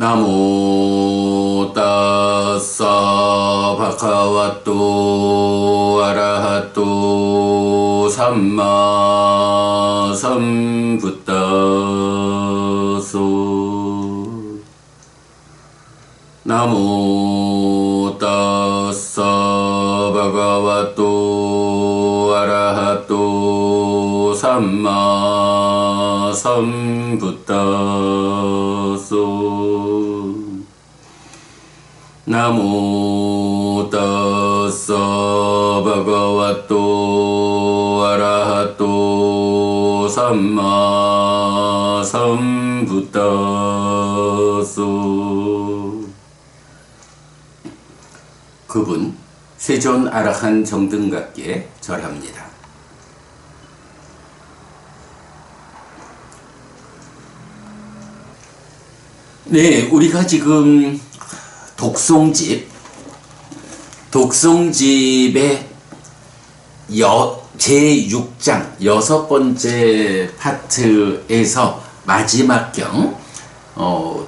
나모 따사 바카와토 아라하토 삼마 삼부타소. 나모 따사 바카와토 아라하토 삼마 삼부타소. 나모 따사 바가와토 아라하토 삼마 삼부타소. 그분 세존 아라한 정등각께 절합니다. 네, 우리가 지금 독송집의 제6장 6번째 파트에서 마지막 경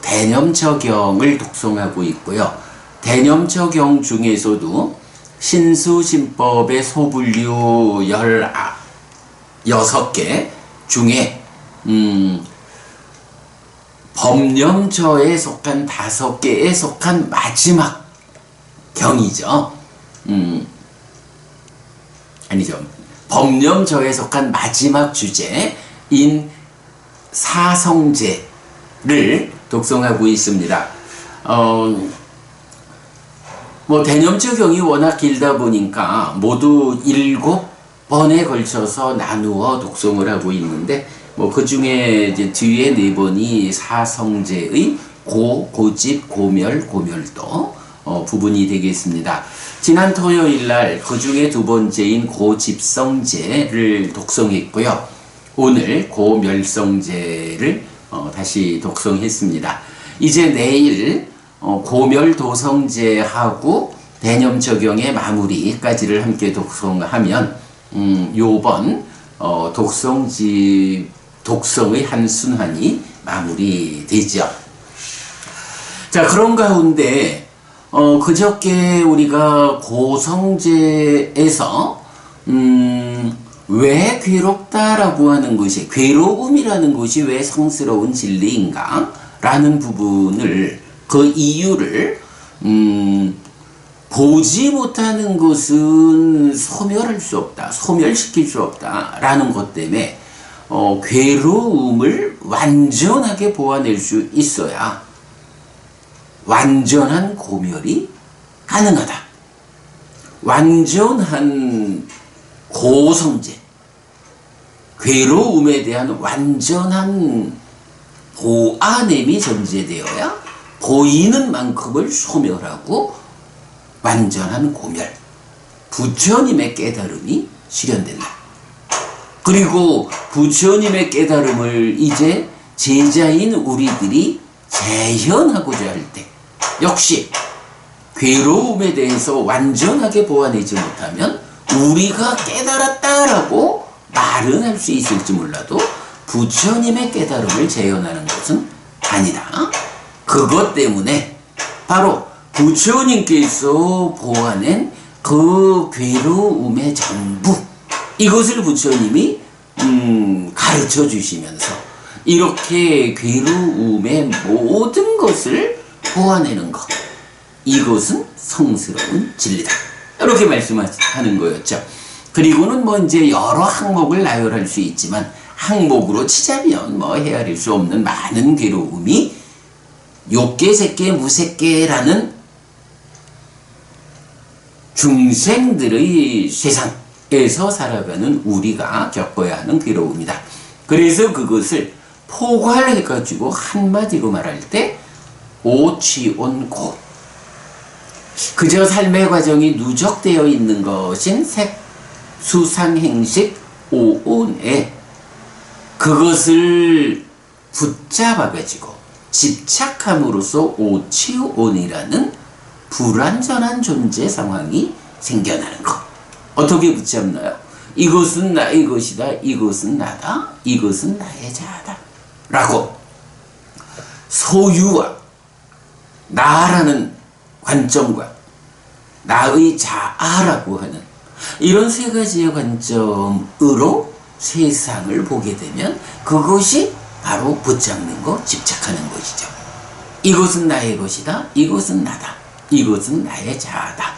대념처경을 독송하고 있고요. 대념처경 중에서도 신수신법의 소분류 16개 중에 법념처에 속한 5개에 속한 마지막 경이죠. 아니죠. 법념처에 속한 마지막 주제인 사성제를 독송하고 있습니다. 대념처경이 워낙 길다 보니까 모두 7번에 걸쳐서 나누어 독송을 하고 있는데, 그 중에 이제 뒤에 4번이 사성제의 고집, 고멸, 고멸도 부분이 되겠습니다. 지난 토요일날 그 중에 2번째인 고집성제를 독송했고요. 오늘 고멸성제를 다시 독송했습니다. 이제 내일 고멸도성제하고 대념처경의 마무리까지를 함께 독송하면 요번 독성의 한 순환이 마무리되죠. 자, 그런 가운데 그저께 우리가 고성제에서 왜 괴롭다라고 하는 것이, 괴로움이라는 것이 왜 성스러운 진리인가 라는 부분을, 그 이유를 보지 못하는 것은 소멸할 수 없다, 소멸시킬 수 없다 라는 것 때문에 괴로움을 완전하게 보아낼 수 있어야 완전한 고멸이 가능하다. 완전한 고성제, 괴로움에 대한 완전한 보아냄이 전제되어야 보이는 만큼을 소멸하고 완전한 고멸, 부처님의 깨달음이 실현된다. 그리고 부처님의 깨달음을 이제 제자인 우리들이 재현하고자 할 때 역시 괴로움에 대해서 완전하게 보아내지 못하면 우리가 깨달았다라고 말은 할 수 있을지 몰라도 부처님의 깨달음을 재현하는 것은 아니다. 그것 때문에 바로 부처님께서 보아낸 그 괴로움의 전부, 이것을 부처님이 가르쳐 주시면서 이렇게 괴로움의 모든 것을 보아내는 것, 이것은 성스러운 진리다, 이렇게 말씀하는 거였죠. 그리고는 이제 여러 항목을 나열할 수 있지만 항목으로 치자면 헤아릴 수 없는 많은 괴로움이 욕계, 색계, 무색계라는 중생들의 세상에서 살아가는 우리가 겪어야 하는 괴로움이다. 그래서 그것을 포괄해가지고 한마디로 말할 때 오취온고, 그저 삶의 과정이 누적되어 있는 것인 색, 수상, 행식, 오온에 그것을 붙잡아가지고 집착함으로써 오취온이라는 불완전한 존재 상황이 생겨나는 것. 어떻게 붙잡나요? 이것은 나의 것이다, 이것은 나다, 이것은 나의 자아다 라고 소유와 나라는 관점과 나의 자아라고 하는 이런 세 가지의 관점으로 세상을 보게 되면 그것이 바로 붙잡는 것, 집착하는 것이죠. 이것은 나의 것이다. 이것은 나다. 이것은 나의 자아다.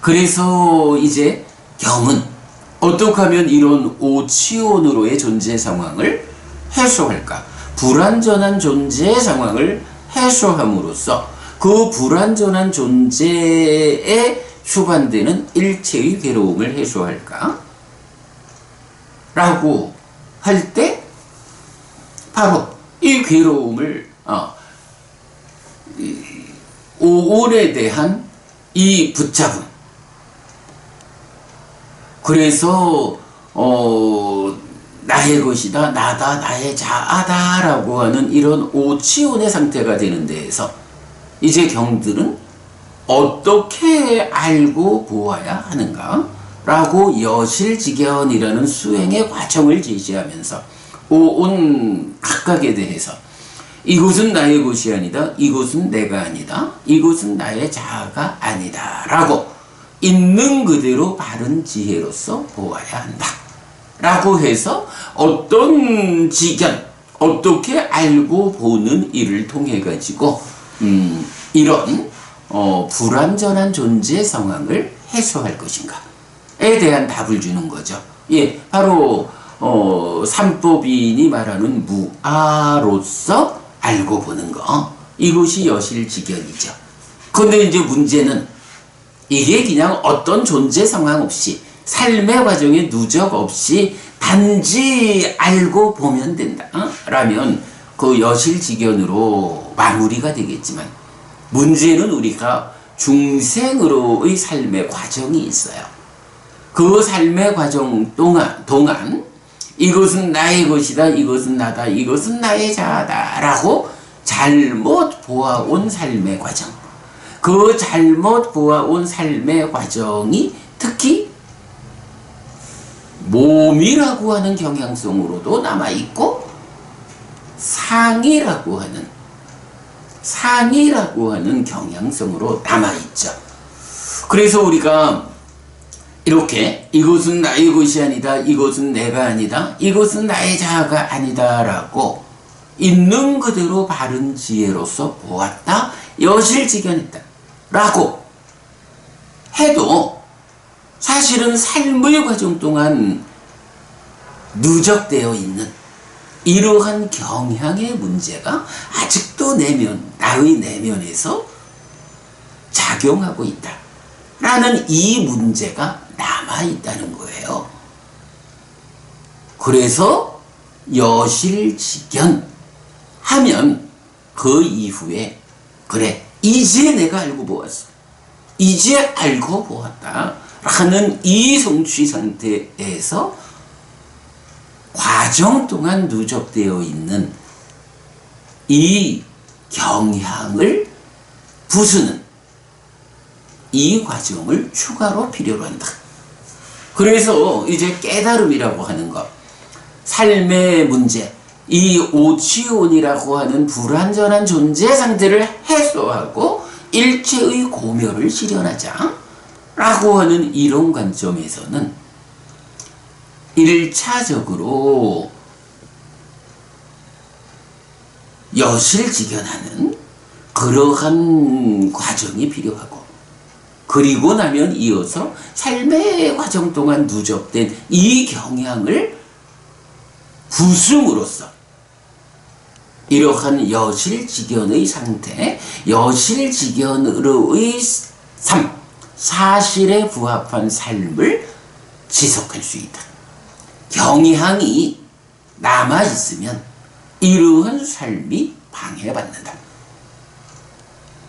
그래서 이제 경은 어떻게 하면 이런 오치온으로의 존재 상황을 해소할까? 불완전한 존재 상황을 해소함으로써 그 불완전한 존재에 수반되는 일체의 괴로움을 해소할까? 라고 할 때 바로 이 괴로움을 오온에 대한 이 붙잡음, 그래서 나의 것이다, 나다, 나의 자아다 라고 하는 이런 오치온의 상태가 되는 데에서 이제 경들은 어떻게 알고 보아야 하는가 라고 여실직연이라는 수행의 과정을 제시하면서 오온 각각에 대해서 이것은 나의 것이 아니다, 이것은 내가 아니다, 이것은 나의 자아가 아니다 라고 있는 그대로 바른 지혜로서 보아야 한다 라고 해서 어떤 지견, 어떻게 알고 보는 일을 통해 가지고 이런 불완전한 존재 상황을 해소할 것인가에 대한 답을 주는 거죠. 예, 바로 삼법인이 말하는 무아로서 알고 보는 거, 이것이 여실직연이죠. 근데 이제 문제는 이게 그냥 어떤 존재 상황 없이 삶의 과정에 누적 없이 단지 알고 보면 된다 라면 그 여실직연으로 마무리가 되겠지만, 문제는 우리가 중생으로의 삶의 과정이 있어요. 그 삶의 과정 동안 이것은 나의 것이다, 이것은 나다, 이것은 나의 자아다 라고 잘못 보아온 삶의 과정, 그 잘못 보아온 삶의 과정이 특히 몸이라고 하는 경향성으로도 남아있고 상이라고 하는 경향성으로 남아있죠. 그래서 우리가 이렇게 이것은 나의 것이 아니다, 이것은 내가 아니다, 이것은 나의 자아가 아니다 라고 있는 그대로 바른 지혜로서 보았다, 여실직연했다 라고 해도 사실은 삶의 과정 동안 누적되어 있는 이러한 경향의 문제가 아직도 나의 내면에서 작용하고 있다 라는 이 문제가 남아있다는 거예요. 그래서 여실직연 하면 그 이후에 그래, 이제 내가 알고 보았어, 이제 알고 보았다 하는 이 성취 상태에서 과정 동안 누적되어 있는 이 경향을 부수는 이 과정을 추가로 필요로 한다. 그래서 이제 깨달음이라고 하는 것, 삶의 문제, 이 오치온이라고 하는 불완전한 존재 상태를 해소하고 일체의 고멸을 실현하자 라고 하는 이런 관점에서는 1차적으로 여실직연하는 그러한 과정이 필요하고, 그리고 나면 이어서 삶의 과정 동안 누적된 이 경향을 부숨으로써 이러한 여실직연의 상태, 여실직연으로의 삶, 사실에 부합한 삶을 지속할 수 있다. 경향이 남아있으면 이러한 삶이 방해받는다.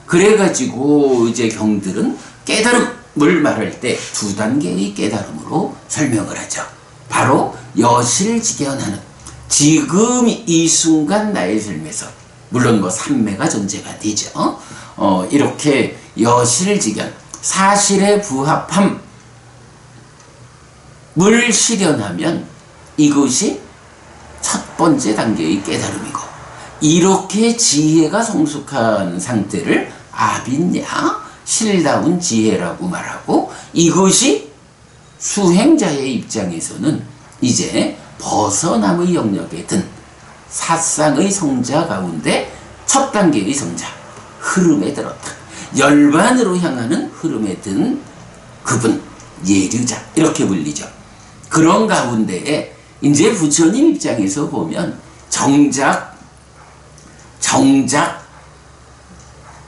그래가지고 이제 경들은 깨달음을 말할 때 두 단계의 깨달음으로 설명을 하죠. 바로 여실직연하는 지금 이 순간 나의 삶에서, 물론 뭐 삼매가 존재가 되죠. 이렇게 여실직연, 사실에 부합함을 실현하면 이것이 첫 번째 단계의 깨달음이고, 이렇게 지혜가 성숙한 상태를 아빈냐 실다운 지혜라고 말하고, 이것이 수행자의 입장에서는 이제 벗어남의 영역에 든 사상의 성자 가운데 첫 단계의 성자, 흐름에 들었다. 열반으로 향하는 흐름에 든 그분, 예류자, 이렇게 불리죠. 그런 가운데에 이제 부처님 입장에서 보면 정작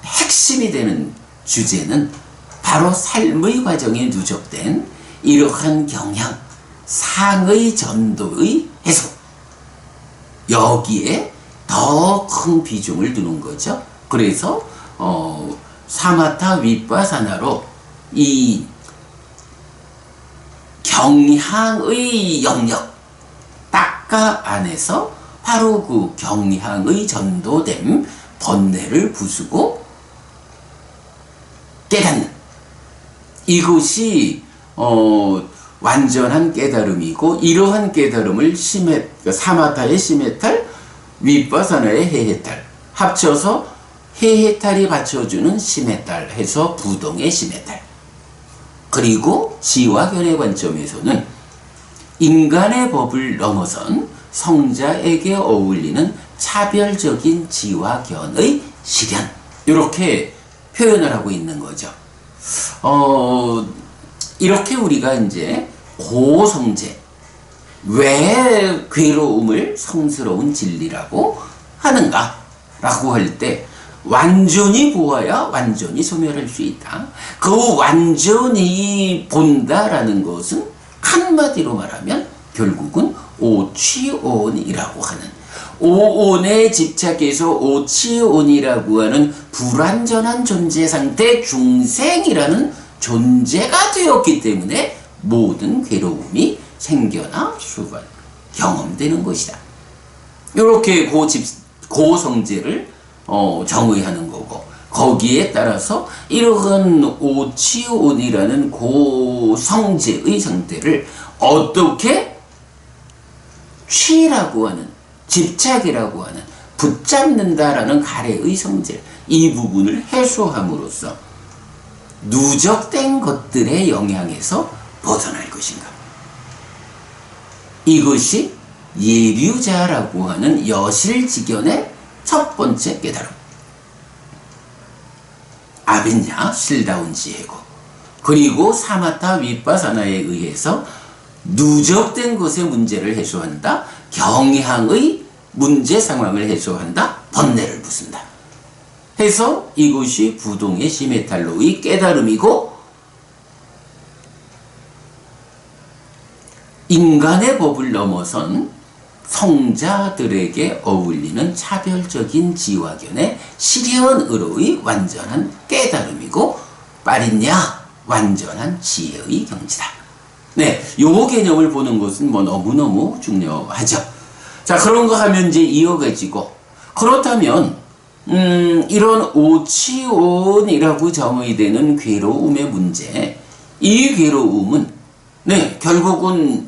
핵심이 되는 주제는 바로 삶의 과정에 누적된 이러한 경향, 상의 전도의 해소, 여기에 더 큰 비중을 두는 거죠. 그래서 사마타 윗바사나로 이 경향의 영역, 딱가 안에서 바로 그 경향의 전도됨 번뇌를 부수고 깨닫는, 이것이 완전한 깨달음이고, 이러한 깨달음을 사마타의 시메탈, 윗바사나의 해해탈 합쳐서 해해탈이 받쳐주는 시메탈 해서 부동의 시메탈. 그리고 지화견의 관점에서는 인간의 법을 넘어선 성자에게 어울리는 차별적인 지화견의 실현, 이렇게 표현을 하고 있는 거죠. 이렇게 우리가 이제 고성제, 왜 괴로움을 성스러운 진리라고 하는가 라고 할 때, 완전히 보아야 완전히 소멸할 수 있다. 그 완전히 본다라는 것은 한마디로 말하면 결국은 오취온이라고 하는, 오온에 집착해서 오취온이라고 하는 불완전한 존재 상태 중생이라는 존재가 되었기 때문에 모든 괴로움이 생겨나 수반 경험되는 것이다. 이렇게 고성제를 정의하는 거고, 거기에 따라서 이러한 오취온이라는 고성제의 상태를 어떻게 취라고 하는, 집착이라고 하는, 붙잡는다라는 가래의 성질, 이 부분을 해소함으로써 누적된 것들의 영향에서 벗어날 것인가. 이것이 예류자라고 하는 여실지견의 첫 번째 깨달음. 아빈냐 실다운 지혜고, 그리고 사마타 윗바사나에 의해서 누적된 것의 문제를 해소한다. 경향의 문제 상황을 해소한다. 번뇌를 부순다. 해서 이것이 부동의 시메탈로의 깨달음이고, 인간의 법을 넘어선 성자들에게 어울리는 차별적인 지화견의 실현으로의 완전한 깨달음이고, 빠릿냐 완전한 지혜의 경지다. 네, 요 개념을 보는 것은 너무너무 중요하죠. 자, 그런 거 하면 이제 이어가지고, 그렇다면 이런 오취온이라고 정의되는 괴로움의 문제, 이 괴로움은 결국은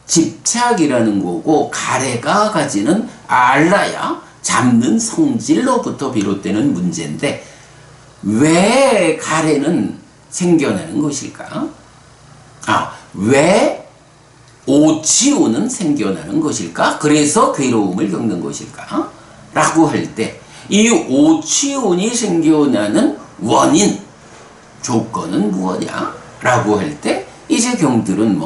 집착이라는 거고, 가래가 가지는 알라야 잡는 성질로부터 비롯되는 문제인데, 왜 가래는 생겨나는 것일까? 왜 오취온은 생겨나는 것일까? 그래서 괴로움을 겪는 것일까? 라고 할 때, 이 오취온이 생겨나는 원인, 조건은 무엇이냐? 라고 할 때, 이제 경들은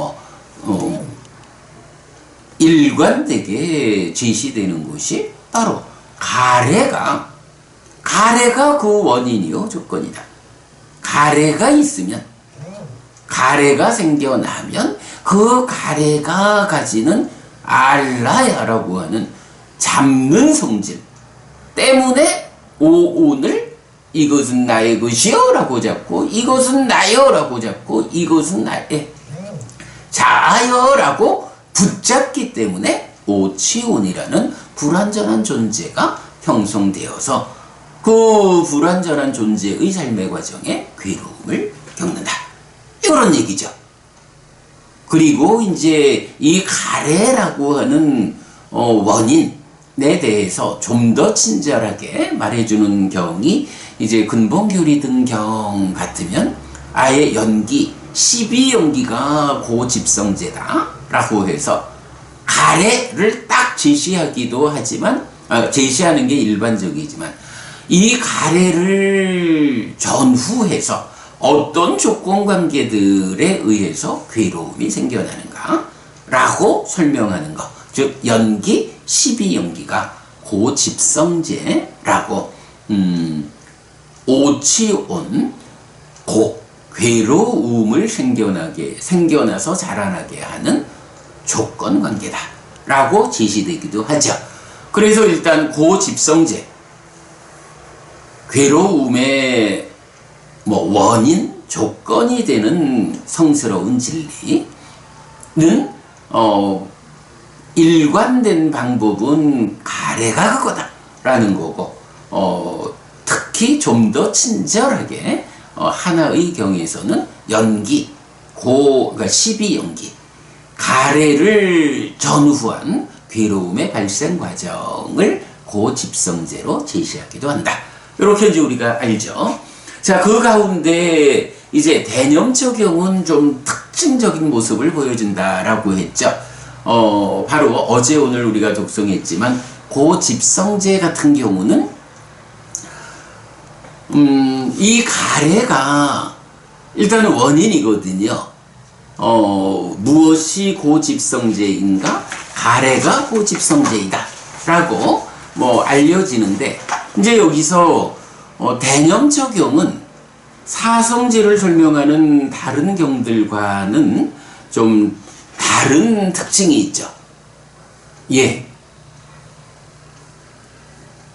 일관되게 제시되는 것이 바로 가래가 그 원인이요 조건이다. 가래가 있으면, 가래가 생겨나면 그 가래가 가지는 알라야라고 하는 잡는 성질 때문에 오온을 이것은 나의 것이요 라고 잡고, 이것은 나요 라고 잡고, 이것은 나의 자아요 라고 붙잡기 때문에 오취온이라는 불완전한 존재가 형성되어서 그 불완전한 존재의 삶의 과정에 괴로움을 겪는다. 이런 얘기죠. 그리고 이제 이 가래라고 하는 원인에 대해서 좀 더 친절하게 말해주는 경이 이제 근본교리 등 경 같으면 아예 연기 12연기가 고집성제다 라고 해서 가래를 딱 제시하기도 하지만 제시하는 게 일반적이지만 이 가래를 전후해서 어떤 조건관계들에 의해서 괴로움이 생겨나는가 라고 설명하는 것, 즉 연기 12연기가 고집성제라고 오치온 괴로움을 생겨나서 자라나게 하는 조건관계다 라고 제시되기도 하죠. 그래서 일단 고집성제, 괴로움의 원인, 조건이 되는 성스러운 진리는 일관된 방법은 가래가 그거다 라는 거고, 특히 좀 더 친절하게 하나의 경에서는 연기, 그러니까 12연기, 가래를 전후한 괴로움의 발생 과정을 고집성제로 제시하기도 한다. 이렇게 이제 우리가 알죠. 자, 그 가운데 이제 대념적용은 좀 특징적인 모습을 보여준다라고 했죠. 바로 어제 오늘 우리가 독송했지만 고집성제 같은 경우는 이 가래가 일단은 원인이거든요. 무엇이 고집성제인가? 가래가 고집성제이다 라고 알려지는데, 이제 여기서 대념적용은 사성제를 설명하는 다른 경들과는 좀 다른 특징이 있죠. 예.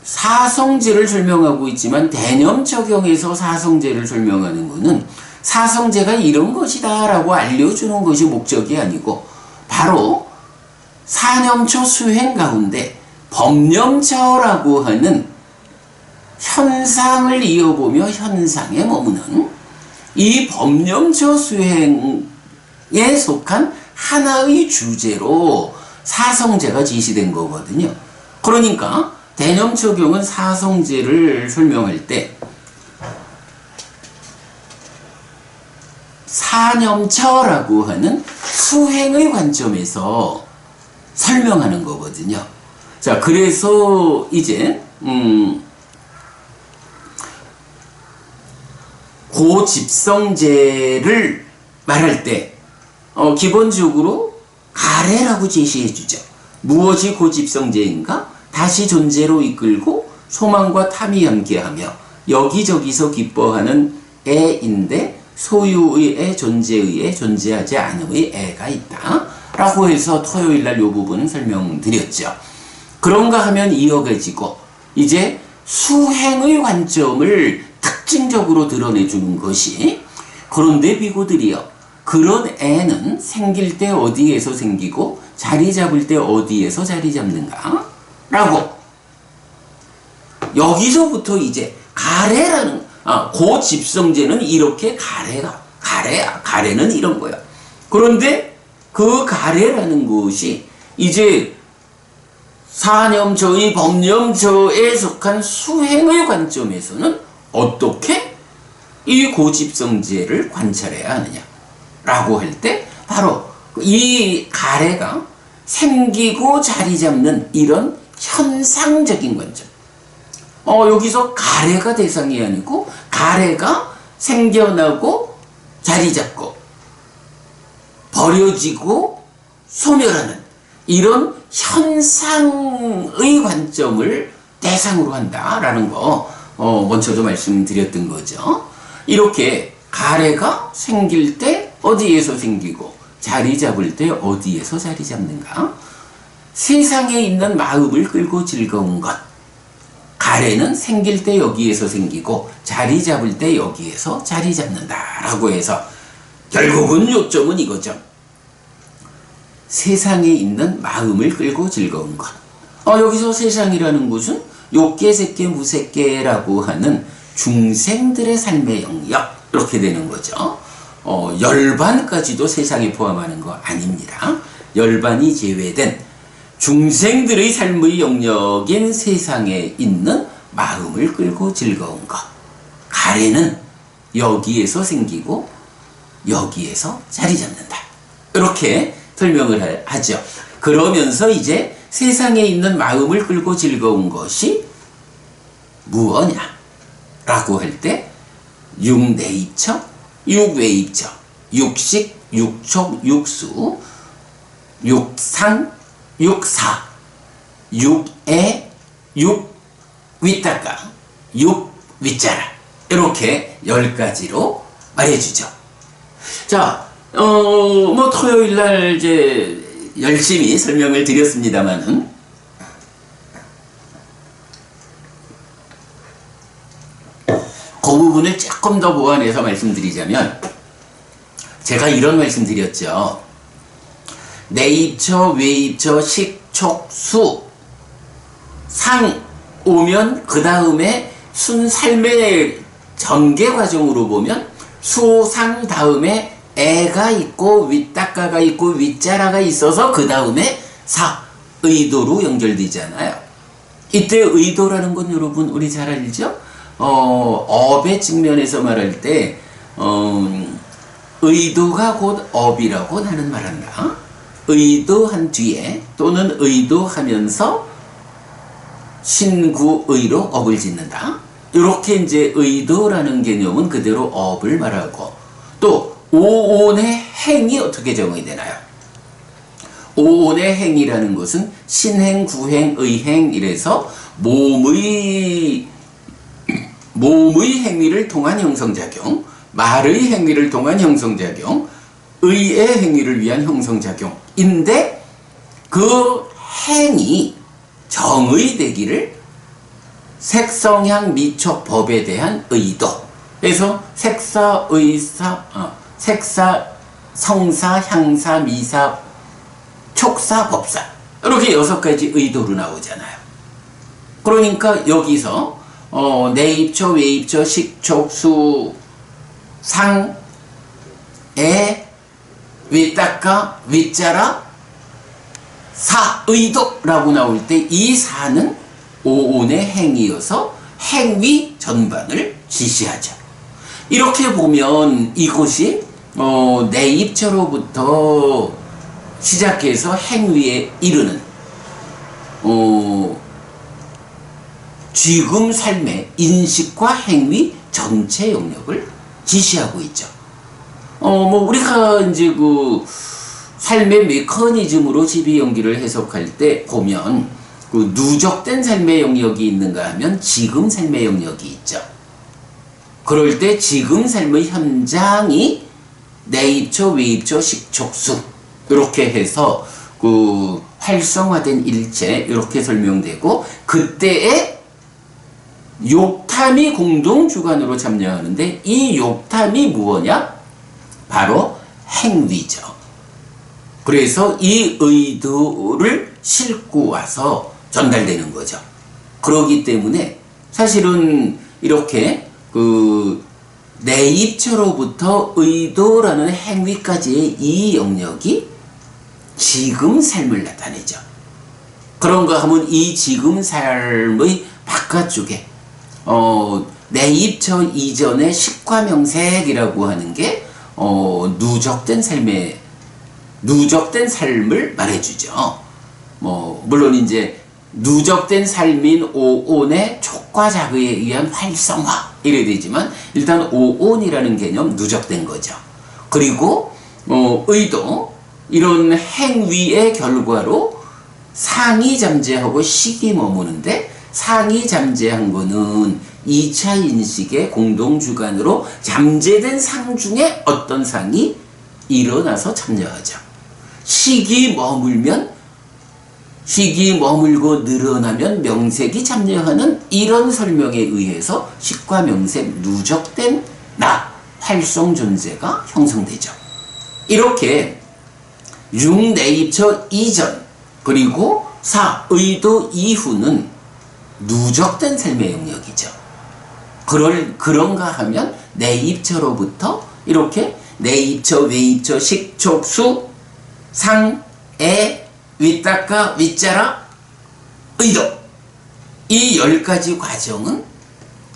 사성제를 설명하고 있지만 대념적용에서 사성제를 설명하는 것은 사성제가 이런 것이다 라고 알려주는 것이 목적이 아니고, 바로 사념처 수행 가운데 법념처라고 하는 현상을 이어보며 현상에 머무는 이 법념처 수행에 속한 하나의 주제로 사성제가 제시된 거거든요. 그러니까 대념적용은 사성제를 설명할 때 사념처라고 하는 수행의 관점에서 설명하는 거거든요. 자, 그래서 이제 고집성제를 말할 때 기본적으로 가래라고 제시해 주죠. 무엇이 고집성제인가? 다시 존재로 이끌고 소망과 탐이 함께하며 여기저기서 기뻐하는 애인데 소유의 애, 존재의 애, 존재하지 않음의 애가 있다 라고 해서 토요일날 이 부분 설명드렸죠. 그런가 하면 이어가지고 이제 수행의 관점을 특징적으로 드러내주는 것이, 그런데 비구들이여, 그런 애는 생길 때 어디에서 생기고 자리 잡을 때 어디에서 자리 잡는가? 라고 여기서부터 이제 가래라는 고집성제는 이렇게 가래야. 가래는 이런 거야. 그런데 그 가래라는 것이 이제 사념처의 법념처에 속한 수행의 관점에서는 어떻게 이 고집성제를 관찰해야 하느냐 라고 할 때, 바로 이 가래가 생기고 자리 잡는 이런 현상적인 관점. 여기서 가래가 대상이 아니고 가래가 생겨나고 자리 잡고 버려지고 소멸하는 이런 현상의 관점을 대상으로 한다라는 거 먼저도 말씀드렸던 거죠. 이렇게 가래가 생길 때 어디에서 생기고 자리 잡을 때 어디에서 자리 잡는가? 세상에 있는 마음을 끌고 즐거운 것. 가래는 생길 때 여기에서 생기고 자리 잡을 때 여기에서 자리 잡는다라고 해서 결국은 요점은 이거죠. 세상에 있는 마음을 끌고 즐거운 것. 여기서 세상이라는 것은 욕계, 색계, 무색계라고 하는 중생들의 삶의 영역, 이렇게 되는 거죠. 열반까지도 세상에 포함하는 거 아닙니다. 열반이 제외된 중생들의 삶의 영역인 세상에 있는 마음을 끌고 즐거운 것. 가래는 여기에서 생기고 여기에서 자리 잡는다. 이렇게 설명을 하죠. 그러면서 이제 세상에 있는 마음을 끌고 즐거운 것이 무엇냐? 라고 할 때 육내입처, 육외입처, 육식, 육촉, 육수, 육상, 육사, 육애, 육위닦아, 육위자라 이렇게 10가지로 말해주죠. 자, 뭐 토요일날 이제 열심히 설명을 드렸습니다만은 그 부분을 조금 더 보완해서 말씀드리자면 제가 이런 말씀 드렸죠. 내입처, 외입처, 식촉, 수, 상 오면 그 다음에 삶의 전개 과정으로 보면 수상 다음에 애가 있고 윗닦아가 있고 윗자라가 있어서 그 다음에 사, 의도로 연결되잖아요. 이때 의도라는 건 여러분 우리 잘 알죠? 업의 측면에서 말할 때 의도가 곧 업이라고 나는 말한다. 의도한 뒤에 또는 의도하면서 신구의로 업을 짓는다. 이렇게 이제 의도라는 개념은 그대로 업을 말하고 또 오온의 행이 어떻게 정의 되나요? 오온의 행이라는 것은 신행, 구행, 의행 이래서 몸의 행위를 통한 형성작용, 말의 행위를 통한 형성작용, 의의 행위를 위한 형성작용인데 그 행이 정의되기를 색성향 미촉 법에 대한 의도. 그래서 색사, 의사, 색사, 성사, 향사, 미사, 촉사, 법사 이렇게 6가지 의도로 나오잖아요. 그러니까 여기서 내입처, 외입처, 식촉, 수, 상, 애, 윗닦아, 윗자라, 사, 의도라고 나올 때 이 사는 오온의 행위여서 행위 전반을 지시하죠. 이렇게 보면 이것이 내입처로부터 시작해서 행위에 이르는 지금 삶의 인식과 행위 전체 영역을 지시하고 있죠. 뭐 우리가 이제 그 삶의 메커니즘으로 지비 연기를 해석할 때 보면 그 누적된 삶의 영역이 있는가 하면 지금 삶의 영역이 있죠. 그럴 때 지금 삶의 현장이 내입처, 외입처, 식촉수 이렇게 해서 그 활성화된 일체 이렇게 설명되고 그때에 욕탐이 공동주관으로 참여하는데 이 욕탐이 무엇냐? 바로 행위죠. 그래서 이 의도를 싣고 와서 전달되는 거죠. 그렇기 때문에 사실은 이렇게 그 내입처로부터 의도라는 행위까지의 이 영역이 지금 삶을 나타내죠. 그런가 하면 이 지금 삶의 바깥쪽에 내입처 이전의 식과명색이라고 하는 게 누적된 삶을 말해주죠. 물론 이제 누적된 삶인 오온의 촉과 자극에 의한 활성화 이래 되지만 일단 오온이라는 개념 누적된 거죠. 그리고 의도 이런 행위의 결과로 상이 잠재하고 식이 머무는데 상이 잠재한 거는 2차 인식의 공동주관으로 잠재된 상 중에 어떤 상이 일어나서 참여하죠. 식이 머물고 늘어나면 명색이 참여하는 이런 설명에 의해서 식과 명색 누적된 나, 활성 존재가 형성되죠. 이렇게 6내입처 이전 그리고 4 의도 이후는 누적된 삶의 영역이죠. 그런가 하면 내입처로부터 이렇게 내입처, 외입처, 식촉, 수, 상, 애, 윗닦아, 윗자라, 의도 이 10가지 과정은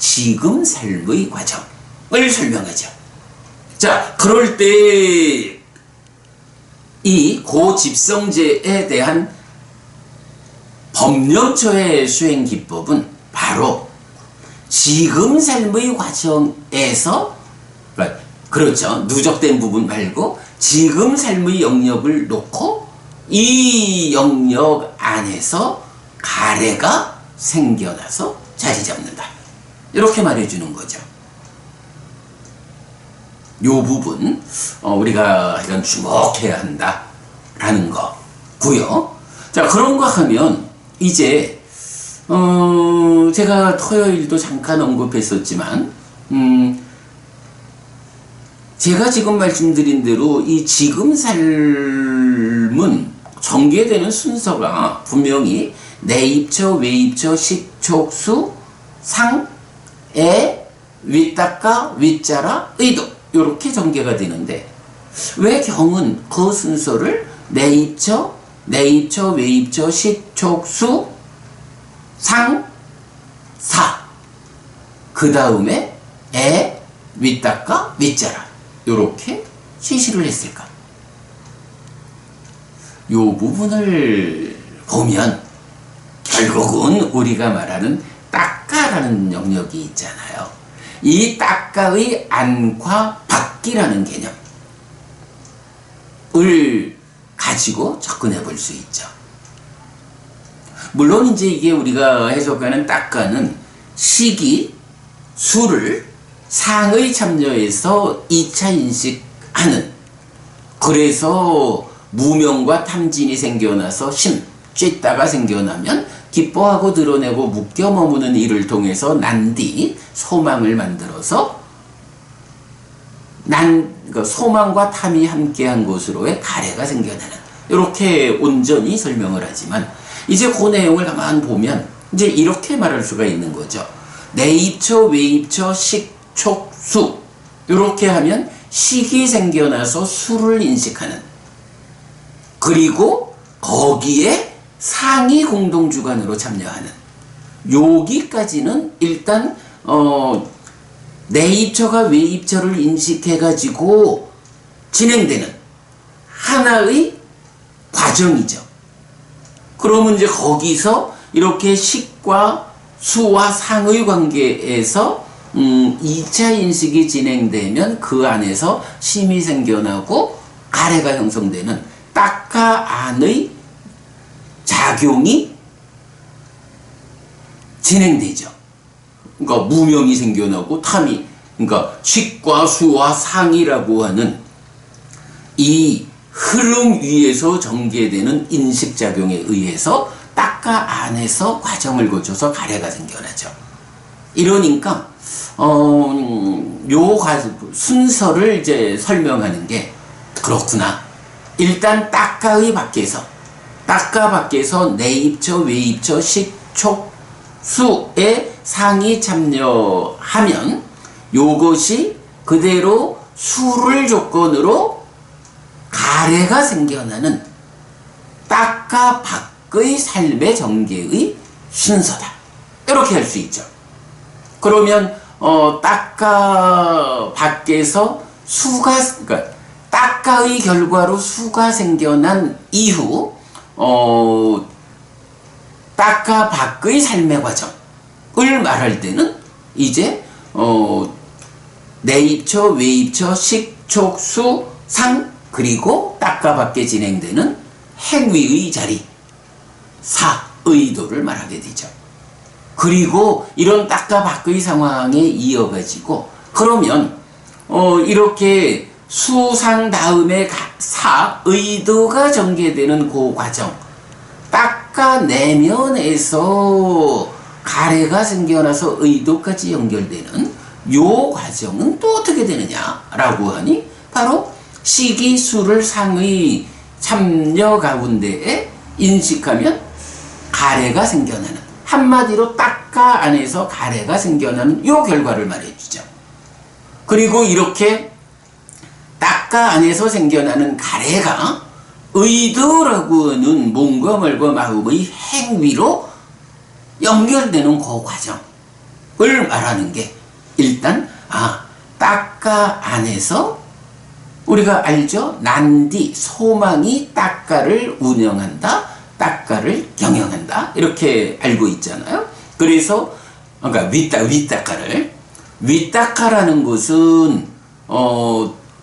지금 삶의 과정을 설명하죠. 자, 그럴 때 이 고집성제에 대한 법령처의 수행 기법은 바로 지금 삶의 과정에서, 그렇죠, 누적된 부분 말고 지금 삶의 영역을 놓고 이 영역 안에서 가래가 생겨나서 자리 잡는다, 이렇게 말해주는 거죠. 요 부분 우리가 이건 주목해야 한다라는 거고요. 자, 그런가 하면 이제 제가 토요일도 잠깐 언급했었지만 제가 지금 말씀드린 대로 이 지금 삶은 전개되는 순서가 분명히 내입처, 외입처, 식촉수, 상, 애, 윗닦아, 윗자라, 의도, 이렇게 전개가 되는데 왜 경은 그 순서를 내입처, 외입처, 식촉수, 상, 사, 그 다음에 애, 윗닦아, 윗자라, 이렇게 시시를 했을까? 요 부분을 보면 결국은 우리가 말하는 닦아라는 영역이 있잖아요. 이 닦아의 안과 밖이라는 개념을 가지고 접근해 볼 수 있죠. 물론 이제 이게 우리가 해석하는 닦아는 시기, 수를 상의 참여해서 2차 인식하는, 그래서 무명과 탐진이 생겨나서 심, 쬐다가 생겨나면 기뻐하고 드러내고 묶여 머무는 이를 통해서 난뒤 소망을 만들어서 소망과 탐이 함께한 것으로의 가래가 생겨나는, 이렇게 온전히 설명을 하지만 이제 그 내용을 가만 보면 이제 이렇게 말할 수가 있는 거죠. 내입처, 외입처, 식촉수, 이렇게 하면 식이 생겨나서 수를 인식하는, 그리고 거기에 상이 공동주관으로 참여하는, 여기까지는 일단 내입처가 외입처를 인식해가지고 진행되는 하나의 과정이죠. 그러면 이제 거기서 이렇게 식과 수와 상의 관계에서 2차 인식이 진행되면 그 안에서 심이 생겨나고 가래가 형성되는 닦아 안의 작용이 진행되죠. 그러니까 무명이 생겨나고 탐이, 그러니까 식과 수와 상이라고 하는 이 흐름 위에서 전개되는 인식작용에 의해서 닦아 안에서 과정을 거쳐서 가래가 생겨나죠. 이러니까 요 순서를 이제 설명하는 게 그렇구나. 일단 닦아의 밖에서, 닦아 밖에서 내입처, 외입처, 식촉수에 상이 참여하면 요것이 그대로 수를 조건으로 가래가 생겨나는 닦아 밖의 삶의 전개의 순서다, 이렇게 할 수 있죠. 그러면 닦아 밖에서 수가, 그러니까 닦아의 결과로 수가 생겨난 이후 닦아 밖의 삶의 과정을 말할 때는 이제 내입처, 외입처, 식촉수, 상, 그리고 닦아 밖에 진행되는 행위의 자리, 사, 의도를 말하게 되죠. 그리고 이런 닦아 밖의 상황에 이어가지고 그러면 이렇게 수상 다음에 사, 의도가 전개되는 그 과정, 닦아 내면에서 가래가 생겨나서 의도까지 연결되는 요 과정은 또 어떻게 되느냐라고 하니 바로 시기, 수를 상의 참여 가운데에 인식하면 가래가 생겨나는, 한마디로 닦아 안에서 가래가 생겨나는 요 결과를 말해주죠. 그리고 이렇게 닦아 안에서 생겨나는 가래가 의도라고 하는 몸과 말과 마음의 행위로 연결되는 그 과정을 말하는 게 일단 딱가 안에서 우리가 알죠? 난디 소망이 딱가를 운영한다, 딱가를 경영한다 이렇게 알고 있잖아요. 그래서 그러니까 윗딱가라는 것은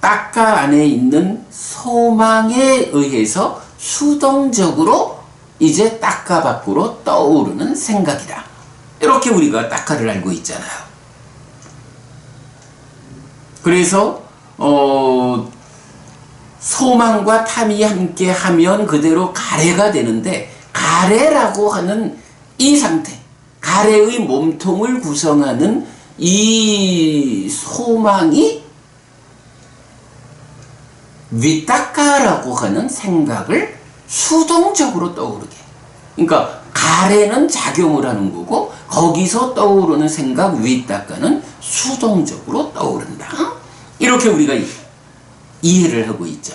딱가 안에 있는 소망에 의해서 수동적으로 이제 딱가 밖으로 떠오르는 생각이다. 이렇게 우리가 딱가를 알고 있잖아요. 그래서 소망과 탐이 함께 하면 그대로 가래가 되는데, 가래라고 하는 이 상태, 가래의 몸통을 구성하는 이 소망이 윗닦아라고 하는 생각을 수동적으로 떠오르게. 그러니까 가래는 작용을 하는 거고 거기서 떠오르는 생각 윗닦아는 수동적으로 떠오른다. 이렇게 우리가 이해를 하고 있죠.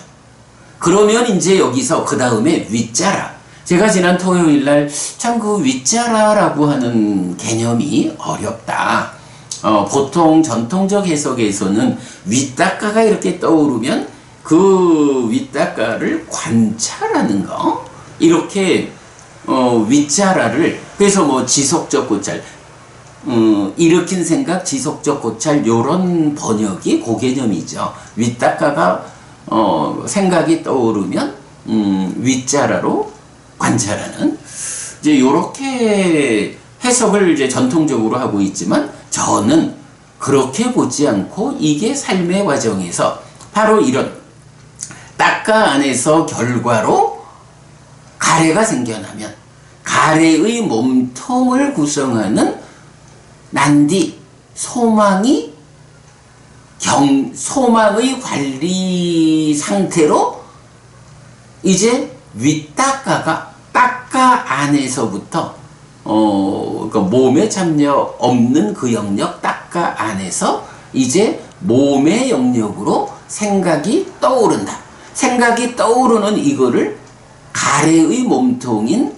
그러면 이제 여기서 그 다음에 윗자라. 제가 지난 토요일날 참 그 윗자라라고 하는 개념이 어렵다. 보통 전통적 해석에서는 윗닦아가 이렇게 떠오르면 그 윗닦아를 관찰하는 거, 이렇게 윗자라를, 그래서 뭐 지속적 고찰, 일으킨 생각, 지속적 고찰, 요런 번역이 그 개념이죠. 윗닦아가 생각이 떠오르면 윗자라로 관찰하는, 이제 요렇게 해석을 이제 전통적으로 하고 있지만, 저는 그렇게 보지 않고 이게 삶의 과정에서 바로 이런 딱가 안에서 결과로 가래가 생겨나면 가래의 몸통을 구성하는 난디 소망이 소망의 관리 상태로 이제 윗닦아가 딱가 안에서부터 그러니까 몸에 참여 없는 그 영역 딱가 안에서 이제 몸의 영역으로 생각이 떠오른다. 생각이 떠오르는 이거를 가래의 몸통인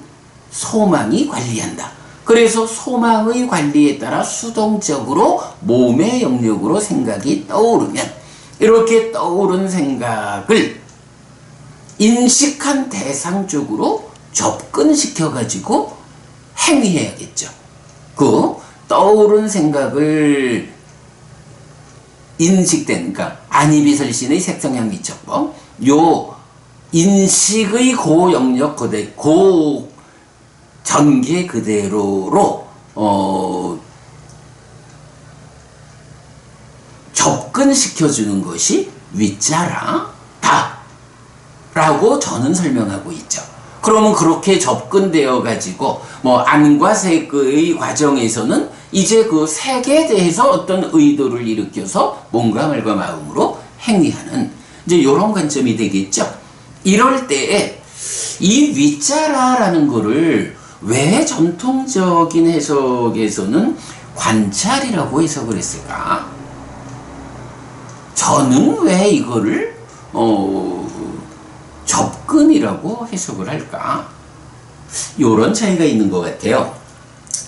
소망이 관리한다. 그래서 소망의 관리에 따라 수동적으로 몸의 영역으로 생각이 떠오르면, 이렇게 떠오른 생각을 인식한 대상 쪽으로 접근시켜 가지고 행위해야겠죠. 그 떠오른 생각을 인식된, 그러니까 안이비설신의 색성향 미척법, 요 인식의 고 영역 고 전개 그대로로 접근시켜주는 것이 윗자라다 라고 저는 설명하고 있죠. 그러면 그렇게 접근되어 가지고 뭐 안과 색의 과정에서는 이제 그 색에 대해서 어떤 의도를 일으켜서 몸과 말과 마음으로 행위하는 이제 이런 관점이 되겠죠. 이럴 때에 이 윗자라라는 거를 왜 전통적인 해석에서는 관찰이라고 해석을 했을까? 저는 왜 이거를 접근이라고 해석을 할까? 요런 차이가 있는 것 같아요.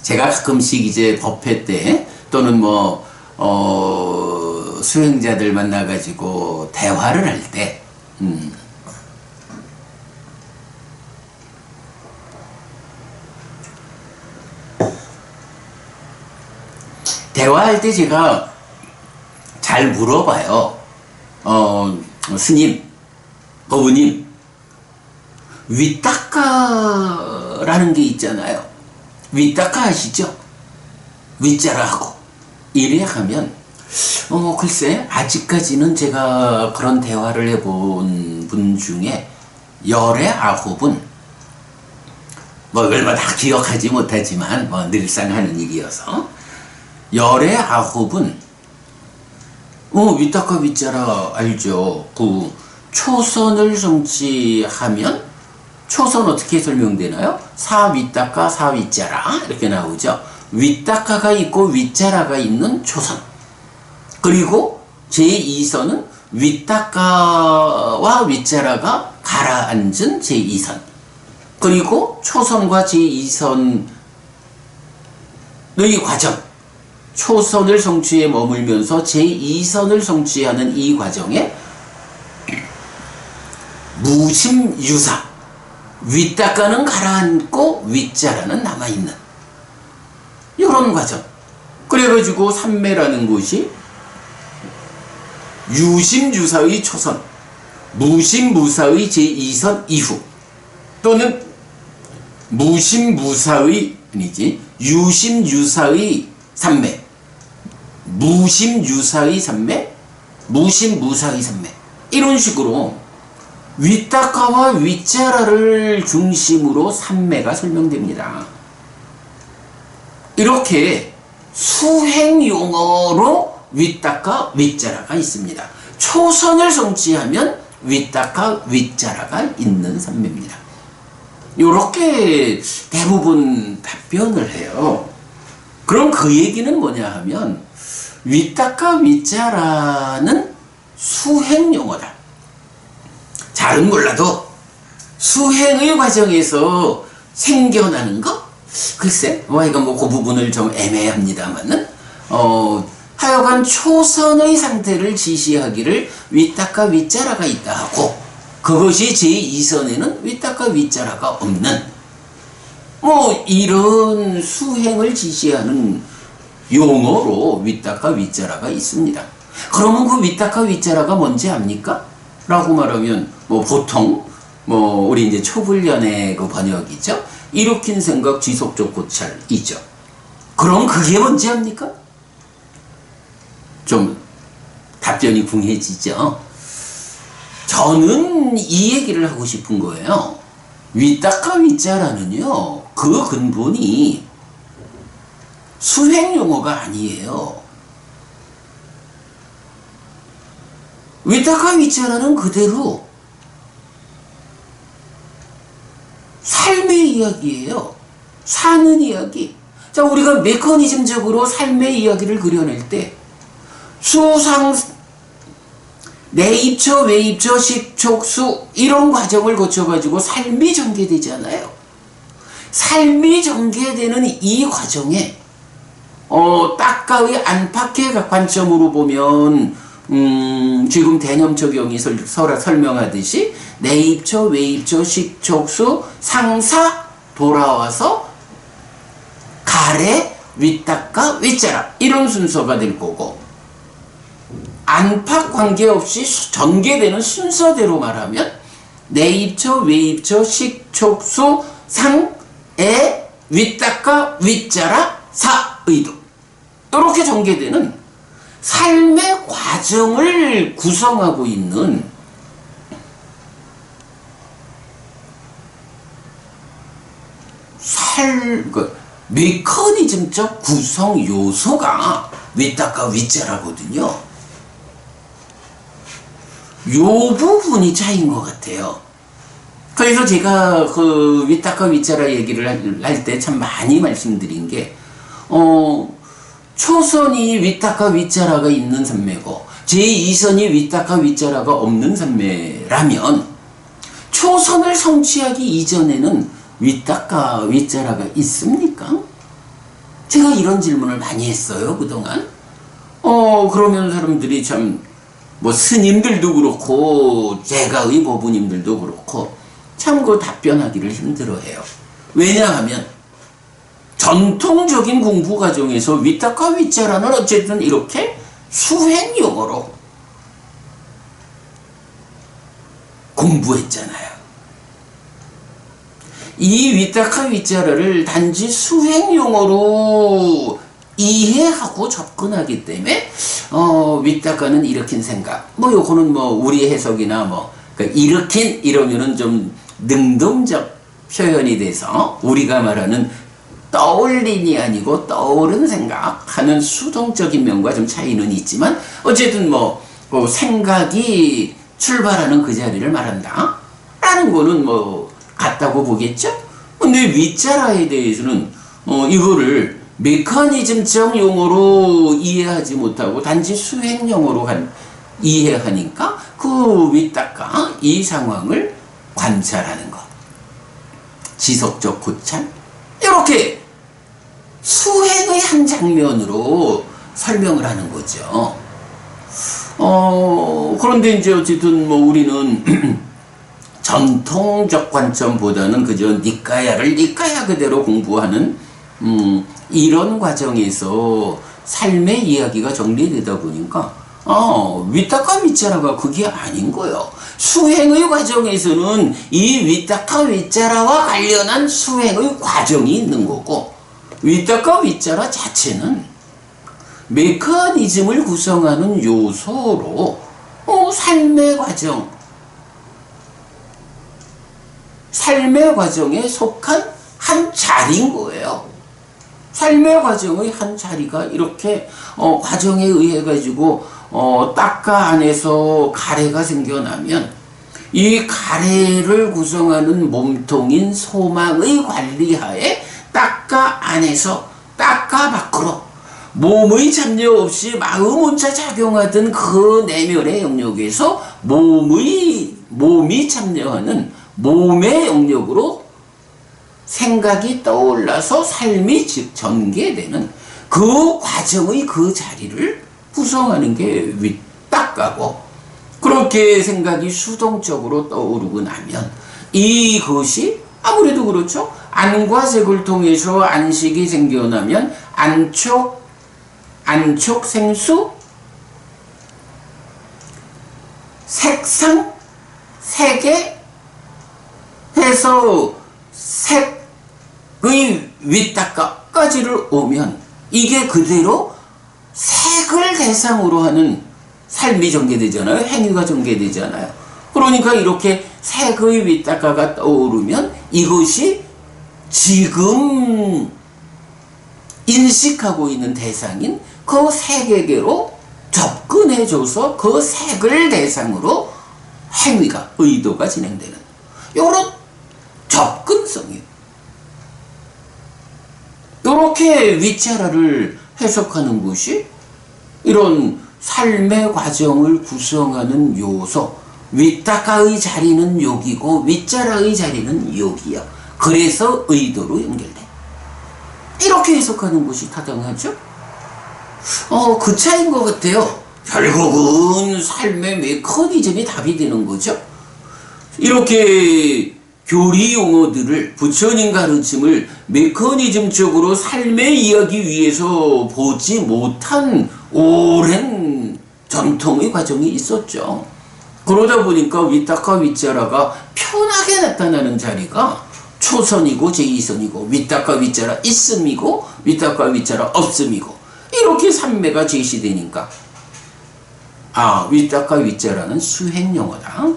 제가 가끔씩 이제 법회 때 또는 뭐 수행자들 만나가지고 대화를 할 때 대화할 때 제가 잘 물어봐요. 스님, 어부님, 윗닦아라는 게 있잖아요. 윗닦아 아시죠? 윗자라하고 이래 하면 글쎄 아직까지는 제가 그런 대화를 해본 분 중에 열의 9분, 뭐 얼마 다 기억하지 못하지만 뭐 늘상 하는 일이어서 열의 9분 윗닦아 윗자라 알죠? 그 초선을 성취하면 초선 어떻게 설명되나요? 사윗닦아 사윗자라 이렇게 나오죠. 윗닦아가 있고 윗자라가 있는 초선, 그리고 제2선은 윗닦아와 윗자라가 가라앉은 제2선, 그리고 초선과 제2선의 과정, 초선을 성취해 머물면서 제2선을 성취하는 이 과정에 무심유사, 윗닦아는 가라앉고 윗자라는 남아있는 이런 과정. 그래가지고 삼매라는 것이 유심유사의 초선, 무심무사의 제2선 이후, 또는 무심무사의 아니지 유심유사의 삼매, 무심유사의 삼매, 무심무사의 삼매, 이런 식으로 윗닦아와 윗자라를 중심으로 삼매가 설명됩니다. 이렇게 수행용어로 윗닦아 윗자라가 있습니다. 초선을 성취하면 윗닦아 윗자라가 있는 삼매입니다. 이렇게 대부분 답변을 해요. 그럼 그 얘기는 뭐냐 하면 윗닦아 윗자라는 수행용어다. 잘은 몰라도 수행의 과정에서 생겨나는 거? 글쎄, 이건 그 부분을 좀 애매합니다만은, 하여간 초선의 상태를 지시하기를 윗닦아 윗자라가 있다 하고, 그것이 제2선에는 윗닦아 윗자라가 없는, 이런 수행을 지시하는 용어로 윗닦아 윗자라가 있습니다. 그러면 그 윗닦아 윗자라가 뭔지 압니까? 라고 말하면, 보통, 우리 이제 초불련의 그 번역이죠. 일으킨 생각 지속적 고찰이죠. 그럼 그게 뭔지 압니까? 좀 답변이 궁해지죠. 저는 이 얘기를 하고 싶은 거예요. 윗닦아 윗자라는요, 그 근본이 수행용어가 아니에요. 윗닦아 윗자라는 그대로 삶의 이야기예요. 사는 이야기. 자, 우리가 메커니즘적으로 삶의 이야기를 그려낼 때 수상, 내입처, 외입처, 식촉수 이런 과정을 거쳐가지고 삶이 전개되잖아요. 삶이 전개되는 이 과정에 딱가의 안팎의 관점으로 보면 지금 대념적용이 설명하듯이 내입처, 외입처, 식촉수, 상사 돌아와서 가래, 윗닦아, 윗자라 이런 순서가 될 거고, 안팎 관계없이 전개되는 순서대로 말하면 내입처, 외입처, 식촉수, 상에 윗닦아, 윗자라, 사의도 이렇게 전개되는 삶의 과정을 구성하고 있는 메커니즘적 구성 요소가 윗닦아 윗자라거든요. 요 부분이 차이인 것 같아요. 그래서 제가 그 윗닦아 윗자라 얘기를 할 때 참 많이 말씀드린 게, 초선이 윗닦아 윗자라가 있는 산매고 제2선이 윗닦아 윗자라가 없는 산매라면 초선을 성취하기 이전에는 윗닦아 윗자라가 있습니까? 제가 이런 질문을 많이 했어요, 그동안. 그러면 사람들이 참, 스님들도 그렇고 제가의 보부님들도 그렇고 참 그 답변하기를 힘들어해요. 왜냐하면 전통적인 공부 과정에서 윗닦아 윗자라는 어쨌든 이렇게 수행용어로 공부했잖아요. 이 윗닦아 윗자라를 단지 수행용어로 이해하고 접근하기 때문에 윗닦아는 일으킨 생각, 요거는 우리 해석이나 그러니까 일으킨 이러면은 좀 능동적 표현이 돼서 우리가 말하는 떠올림이 아니고 떠오른 생각하는 수동적인 면과 좀 차이는 있지만 어쨌든 생각이 출발하는 그 자리를 말한다 라는 거는 같다고 보겠죠. 근데 윗자라에 대해서는 이거를 메커니즘적 용어로 이해하지 못하고 단지 수행 용어로 이해하니까 그 윗닦아 이 상황을 관찰하는 것, 지속적 고찰, 이렇게 수행의 한 장면으로 설명을 하는 거죠. 그런데 이제 어쨌든 뭐 우리는 전통적 관점보다는 그저 니까야를 니까야 그대로 공부하는 이런 과정에서 삶의 이야기가 정리되다 보니까 위타카 위짜라가 그게 아닌 거예요. 수행의 과정에서는 이 위타카 위짜라와 관련한 수행의 과정이 있는 거고, 위타카 위짜라 자체는 메커니즘을 구성하는 요소로 삶의 과정에 속한 한 자리인 거예요. 삶의 과정의 한 자리가 이렇게 과정에 의해 가지고 딱가 안에서 가래가 생겨나면 이 가래를 구성하는 몸통인 소망의 관리하에 딱가 안에서 딱가 밖으로 몸의 참여 없이 마음 혼자 작용하던 그 내면의 영역에서 몸이 참여하는 몸의 영역으로 생각이 떠올라서 삶이 전개되는 그 과정의 그 자리를 구성하는 게 윗닦아고, 그렇게 생각이 수동적으로 떠오르고 나면 이것이 아무래도 그렇죠. 안과 색을 통해서 안식이 생겨나면 안촉생수 색상 색에 해서 색의 윗닦아까지를 오면 이게 그대로 색을 대상으로 하는 삶이 전개되잖아요. 행위가 전개되잖아요. 그러니까 이렇게 색의 윗닦아가 떠오르면 이것이 지금 인식하고 있는 대상인 그 색에게로 접근해줘서 그 색을 대상으로 행위가, 의도가 진행되는 이런 접근성이에요. 이렇게 위짜라를 해석하는 것이 이런 삶의 과정을 구성하는 요소, 위타카의 자리는 여기고 위짜라의 자리는 여기야. 그래서 의도로 연결돼. 이렇게 해석하는 것이 타당하죠? 그 차이인 것 같아요. 결국은 삶의 메커니즘이 답이 되는 거죠. 이렇게 교리 용어들을, 부처님 가르침을 메커니즘적으로 삶의 이야기 위해서 보지 못한 오랜 전통의 과정이 있었죠. 그러다 보니까 위타카 위짜라가 편하게 나타나는 자리가 초선이고 제2선이고, 위타카 위짜라 있음이고 위타카 위짜라 없음이고, 이렇게 삼매가 제시되니까 위타카 위짜라는 수행 용어다,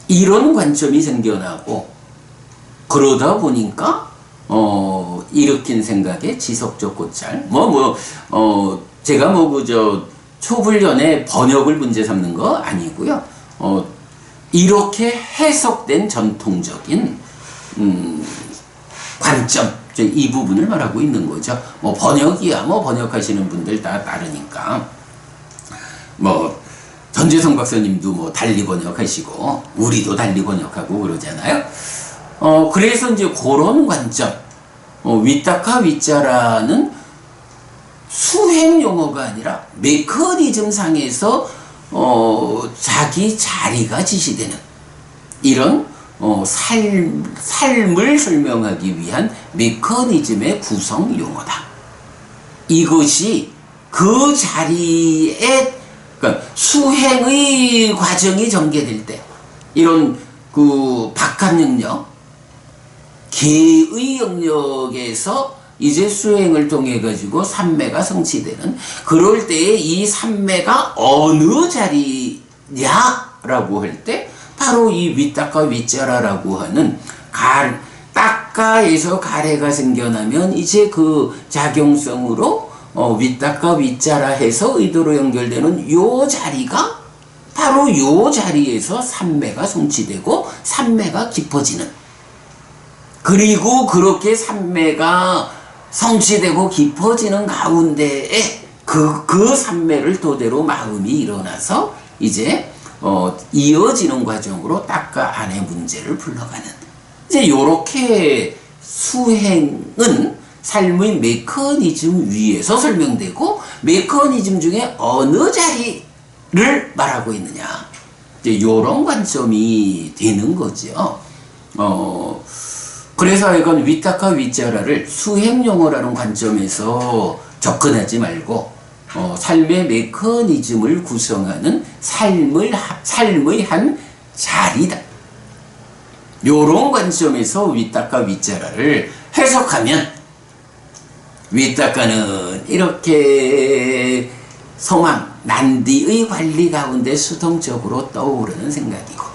이런 관점이 생겨나고, 그러다 보니까 일으킨 생각의 지속적 고찰, 제가 그저 초불련의 번역을 문제 삼는 거 아니고요. 이렇게 해석된 전통적인 관점, 이 부분을 말하고 있는 거죠. 번역이야 번역하시는 분들 다 다르니까, 전재성 박사님도 달리 번역하시고 우리도 달리 번역하고 그러잖아요. 그래서 이제 그런 관점, 위타카 위짜라는 수행 용어가 아니라 메커니즘 상에서 자기 자리가 지시되는 이런 삶을 설명하기 위한 메커니즘의 구성 용어다. 이것이 그 자리에, 그러니까 수행의 과정이 전개될 때, 이런 박한 영역, 개의 영역에서 이제 수행을 통해 가지고 삼매가 성취되는, 그럴 때에 이 삼매가 어느 자리냐라고 할 때 바로 이 위타카 위짜라라고 하는 딱가에서 가래가 생겨나면 이제 그 작용성으로 위타카 위짜라 해서 의도로 연결되는 요 자리가 바로 요 자리에서 삼매가 성취되고 삼매가 깊어지는, 그리고 그렇게 삼매가 성취되고 깊어지는 가운데에 그 삼매를 토대로 마음이 일어나서 이제 이어지는 과정으로 딱가 안의 문제를 풀러가는, 이제 요렇게 수행은 삶의 메커니즘 위에서 설명되고 메커니즘 중에 어느 자리를 말하고 있느냐. 이제 이런 관점이 되는 거죠. 그래서 이건 위탁과 윗자라를 수행용어라는 관점에서 접근하지 말고 삶의 메커니즘을 구성하는 삶의 한 자리다. 요런 관점에서 윗탁과 윗자라를 해석하면 윗탁과는 이렇게 소망, 난디의 관리 가운데 수동적으로 떠오르는 생각이고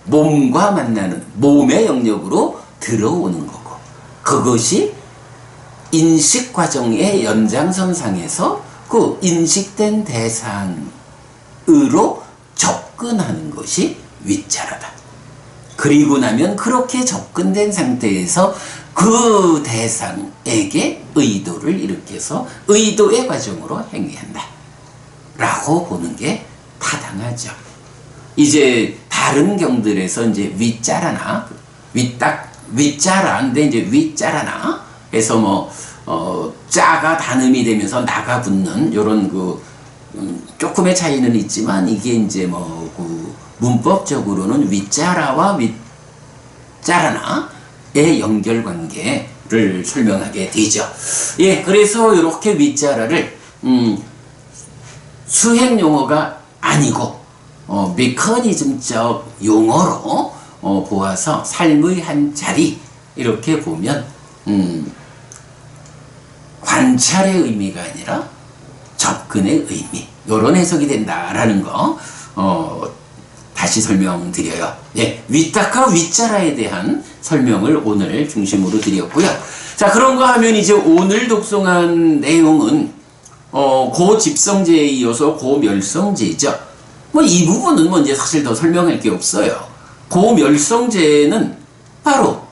몸과 만나는 몸의 영역으로 들어오는 거고 그것이 인식 과정의 연장선상에서 그 인식된 대상으로 접근하는 것이 윗자라다. 그리고 나면 그렇게 접근된 상태에서 그 대상에게 의도를 일으켜서 의도의 과정으로 행위한다. 라고 보는 게 타당하죠. 이제 다른 경들에서 이제 윗자라나 윗자라인데 이제 윗자라나 해서 자가 단음이 되면서 나가 붙는 요런 조금의 차이는 있지만 이게 이제 문법적으로는 윗자라와 윗자라나의 연결관계를 설명하게 되죠. 예, 그래서 이렇게 윗자라를 수행 용어가 아니고 메커니즘적 용어로 보아서 삶의 한 자리 이렇게 보면 관찰의 의미가 아니라 접근의 의미 이런 해석이 된다라는 거 다시 설명드려요. 예, 윗탁과 윗자라에 대한 설명을 오늘 중심으로 드렸고요. 자, 그런가 하면 이제 오늘 독송한 내용은 고집성제에 이어서 고멸성제죠. 이 부분은 이제 사실 더 설명할 게 없어요. 고멸성제는 바로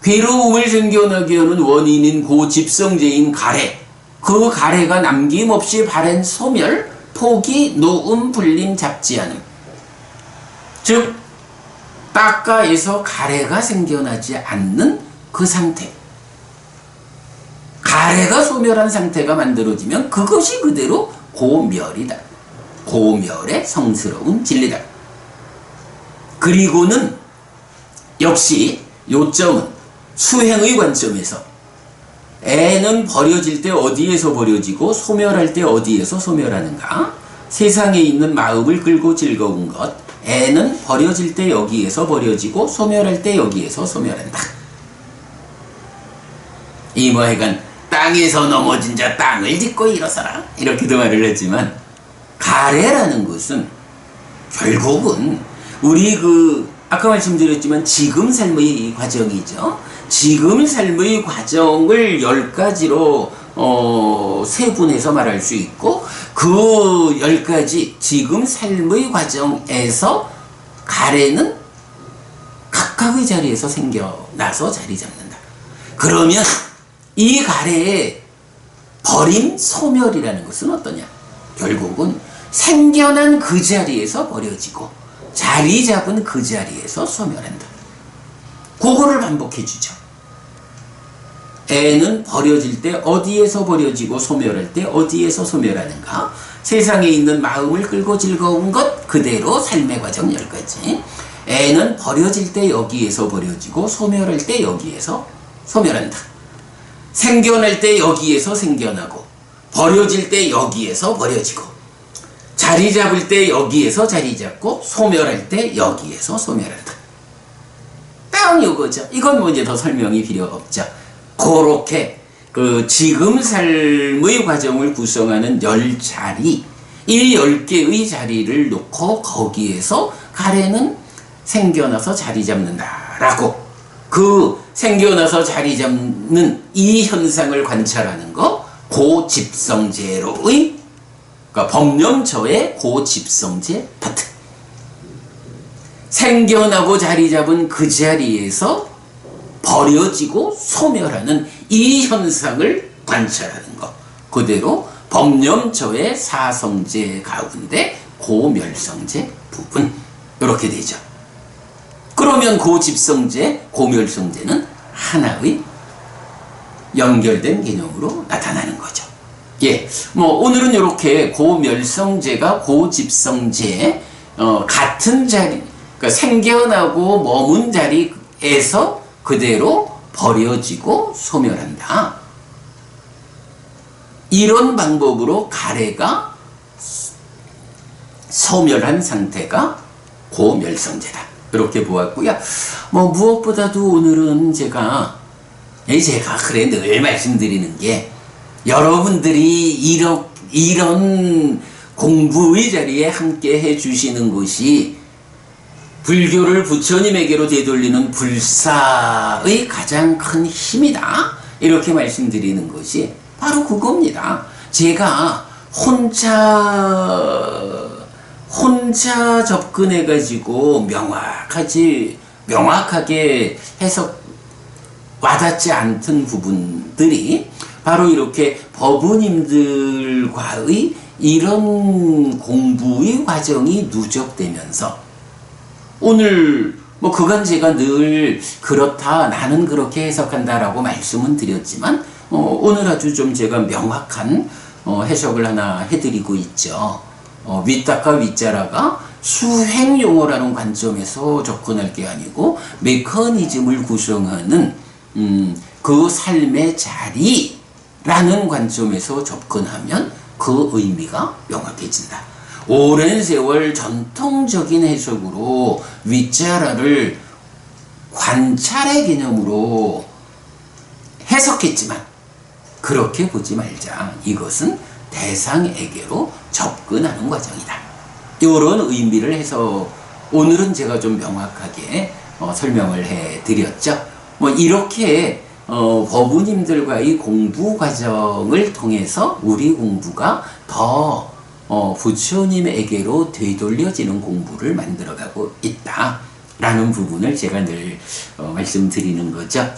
괴로움을 생겨나게 하는 원인인 고집성제인 가래, 그 가래가 남김없이 발현, 소멸, 포기, 놓음, 불림, 잡지 않음. 즉 딱가에서 가래가 생겨나지 않는 그 상태, 가래가 소멸한 상태가 만들어지면 그것이 그대로 고멸이다. 고멸의 성스러운 진리다. 그리고는 역시 요점은 수행의 관점에서 애는 버려질 때 어디에서 버려지고 소멸할 때 어디에서 소멸하는가? 세상에 있는 마음을 끌고 즐거운 것, 애는 버려질 때 여기에서 버려지고 소멸할 때 여기에서 소멸한다. 이모해간 땅에서 넘어진 자 땅을 딛고 일어서라 이렇게도 말을 했지만 가래라는 것은 결국은 우리 아까 말씀드렸지만 지금 삶의 과정이죠. 지금 삶의 과정을 10가지로 세분해서 말할 수 있고 그 10가지 지금 삶의 과정에서 가래는 각각의 자리에서 생겨나서 자리 잡는다. 그러면 이 가래의 버림, 소멸이라는 것은 어떠냐? 결국은 생겨난 그 자리에서 버려지고 자리 잡은 그 자리에서 소멸한다. 그거를 반복해 주죠. 애는 버려질 때 어디에서 버려지고 소멸할 때 어디에서 소멸하는가? 세상에 있는 마음을 끌고 즐거운 것 그대로 삶의 과정 10가지. 애는 버려질 때 여기에서 버려지고 소멸할 때 여기에서 소멸한다. 생겨날 때 여기에서 생겨나고 버려질 때 여기에서 버려지고 자리 잡을 때 여기에서 자리 잡고 소멸할 때 여기에서 소멸한다. 딱 이거죠. 이건 이제 더 설명이 필요 없죠. 그렇게 지금 삶의 과정을 구성하는 10자리, 이 10개의 자리를 놓고 거기에서 가래는 생겨나서 자리 잡는다라고 그 생겨나서 자리 잡는 이 현상을 관찰하는 거 고집성제로의 그러니까 법념처의 고집성제 파트. 생겨나고 자리 잡은 그 자리에서 버려지고 소멸하는 이 현상을 관찰하는 것. 그대로 법념처의 사성제 가운데 고멸성제 부분. 이렇게 되죠. 그러면 고집성제, 고멸성제는 하나의 연결된 개념으로 나타나는 거죠. 예, 뭐 오늘은 이렇게 고멸성제가 고집성제, 같은 자리, 그러니까 생겨나고 머문 자리에서 그대로 버려지고 소멸한다. 이런 방법으로 가래가 소멸한 상태가 고멸성제다. 그렇게 보았고요. 뭐 무엇보다도 오늘은 제가 그래 늘 말씀드리는 게 여러분들이 이런 공부의 자리에 함께 해주시는 것이 불교를 부처님에게로 되돌리는 불사의 가장 큰 힘이다. 이렇게 말씀드리는 것이 바로 그겁니다. 제가 혼자 접근해가지고 명확하게 해석 와닿지 않던 부분들이 바로 이렇게 법부님들과의 이런 공부의 과정이 누적되면서 오늘 뭐 그간 제가 늘 그렇다 나는 그렇게 해석한다라고 말씀은 드렸지만 오늘 아주 좀 제가 명확한 해석을 하나 해드리고 있죠. 위따까 위자라가 수행용어라는 관점에서 접근할 게 아니고 메커니즘을 구성하는 그 삶의 자리라는 관점에서 접근하면 그 의미가 명확해진다. 오랜 세월 전통적인 해석으로 위자라를 관찰의 개념으로 해석했지만 그렇게 보지 말자. 이것은 대상에게로 접근하는 과정이다. 이런 의미를 해서 오늘은 제가 좀 명확하게 설명을 해드렸죠. 뭐 이렇게 법부님들과의 공부 과정을 통해서 우리 공부가 더 부처님에게로 되돌려지는 공부를 만들어가고 있다라는 부분을 제가 늘 말씀드리는 거죠.